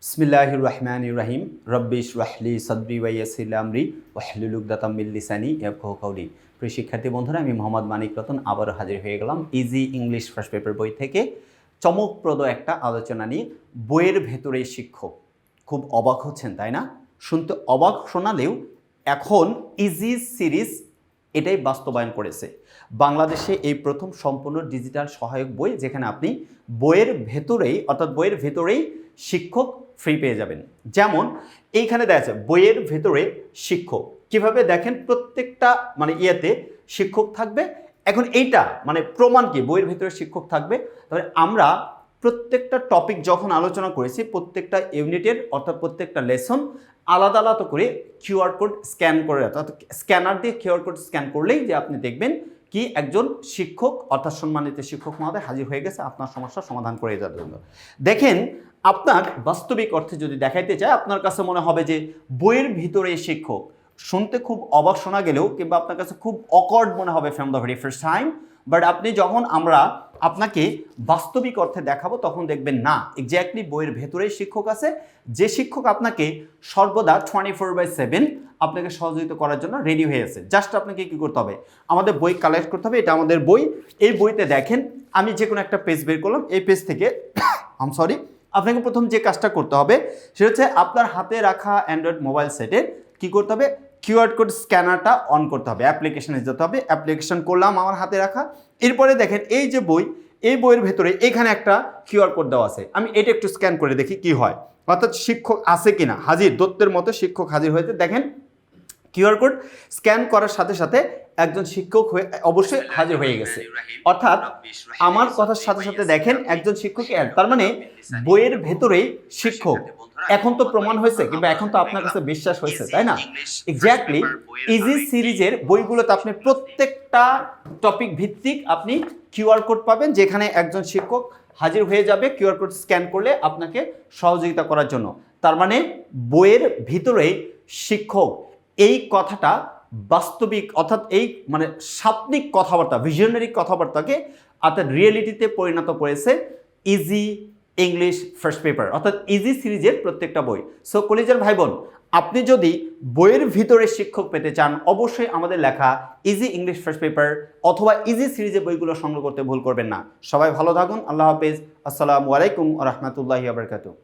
বিসমিল্লাহির রহমানির রহিম রব্বি ইশরাহ লি সাদরি ওয়া ইয়াসসির লি আমরি ওয়াহলুল উকদাতাম মিন লিসানি ইয়াফকাহু কাওলি। প্রিয় শিক্ষার্থী বন্ধুরা, আমি মোহাম্মদ মানিক রতন আবারও হাজির হয়ে গেলাম ইজি ইংলিশ ফার্স্ট পেপার বই থেকে চমকপ্রদ একটা আলোচনা নিয়ে। বইয়ের ভেতরে শিক্ষক, খুব অবাক হচ্ছেন তাই না? শুনতে অবাক শোনালেও এখন ইজি সিরিজ এটাই বাস্তবায়ন করেছে। বাংলাদেশে এই প্রথম সম্পূর্ণ ডিজিটাল সহায়ক বই, যেখানে আপনি বইয়ের ভেতরেই অর্থাৎ বইয়ের ভেতরেই শিক্ষক ফ্রি পেয়ে যাবেন। যেমন এইখানে দেখা যাচ্ছে বইয়ের ভেতরে শিক্ষক, কিভাবে দেখেন প্রত্যেকটা ইয়েতে শিক্ষক থাকবে। এখন এইটা প্রমাণ কি বইয়ের ভেতরে শিক্ষক থাকবে? তবে আমরা প্রত্যেকটা টপিক যখন আলোচনা করেছি, প্রত্যেকটা ইউনিটের অর্থাৎ প্রত্যেকটা লেসন আলাদা আলাদা করে কিউআর কোড স্ক্যান করে, অর্থাৎ স্ক্যানার দিয়ে কিউআর কোড স্ক্যান করলেই যে আপনি দেখবেন কি একজন শিক্ষক অর্থাৎ সম্মানিত শিক্ষক মহোদয় হাজির হয়ে গেছে আপনার সমস্যার সমাধান করে দেওয়ার জন্য। দেখেন, আপনার বাস্তবিক অর্থে যদি দেখাইতে চায়, আপনার কাছে মনে হবে যে বইয়ের ভিতরে শিক্ষক শুনতে খুব অবাক শোনা গেলেও কিংবা আপনার কাছে খুব অকওয়ার্ড মনে হবে from the very first time. But আপনি যখন আমরা আপনাকে বাস্তবিক অর্থে দেখাবো, তখন দেখবেন না, এক্স্যাক্টলি বইয়ের ভেতরেই শিক্ষক আছে, যে শিক্ষক আপনাকে সর্বদা 24/7 আপনাকে সহযোগিতা করার জন্য রেডি হয়ে আছে। জাস্ট আপনাকে কী করতে হবে, আমাদের বই কালেক্ট করতে হবে। এটা আমাদের বই। এই বইতে দেখেন, আমি যে কোনো একটা পেজ বের করলাম। এই পেজ থেকে আপনাকে প্রথম যে কাজটা করতে হবে সেটা হচ্ছে আপনার হাতে রাখা অ্যান্ড্রয়েড মোবাইল সেটে কী করতে হবে, কিউআর কোড স্ক্যানারটা অন করতে হবে, অ্যাপ্লিকেশনে যেতে হবে। অ্যাপ্লিকেশন করলাম আমার হাতে রাখা। এরপরে দেখেন এই যে বই, এই বইয়ের ভেতরে এখানে একটা কিউআর কোড দেওয়া আছে। আমি এটা একটু স্ক্যান করে দেখি কি হয়, অর্থাৎ শিক্ষক আছে কিনা। হাজির, দত্তের মতো শিক্ষক হাজির হয়েছে। দেখেন কিউআর কোড স্ক্যান করার সাথে সাথে একজন শিক্ষক হয়ে অবশ্যই হাজির হয়ে গেছে। অর্থাৎ আমার কথার সাথে সাথে দেখেন একজন শিক্ষক অ্যাড, তার মানে বইয়ের ভেতরেই শিক্ষক। এখন তো প্রমাণ হয়েছে কিংবা এখন তো আপনার কাছে বিশ্বাস হয়েছে, তাই না? এক্স্যাক্টলি ইজি সিরিজের বইগুলোতে আপনি প্রত্যেকটা টপিক ভিত্তিক আপনি কিউআর কোড পাবেন, যেখানে একজন শিক্ষক হাজির হয়ে যাবে কিউআর কোড স্ক্যান করলে আপনাকে সহযোগিতা করার জন্য। তার মানে বইয়ের ভিতরে শিক্ষক, এই কথাটা বাস্তবিক অর্থাৎ এই স্বাপ্নিক কথাবার্তা, ভিশনারি কথাবার্তাকে অর্থাৎ রিয়েলিটিতে পরিণত করেছে ইজি ইংলিশ ফার্স্ট পেপার অর্থাৎ ইজি সিরিজের প্রত্যেকটা বই। সো কলেজের ভাই বোন, আপনি যদি বইয়ের ভিতরে শিক্ষক পেতে চান, অবশ্যই আমাদের লেখা ইজি ইংলিশ ফার্স্ট পেপার অথবা ইজি সিরিজের বইগুলো সংগ্রহ করতে ভুল করবেন না। সবাই ভালো থাকুন। আল্লাহ হাফেজ। আসসালামু আলাইকুম ওয়া রাহমাতুল্লাহি ওয়া বারাকাতুহু।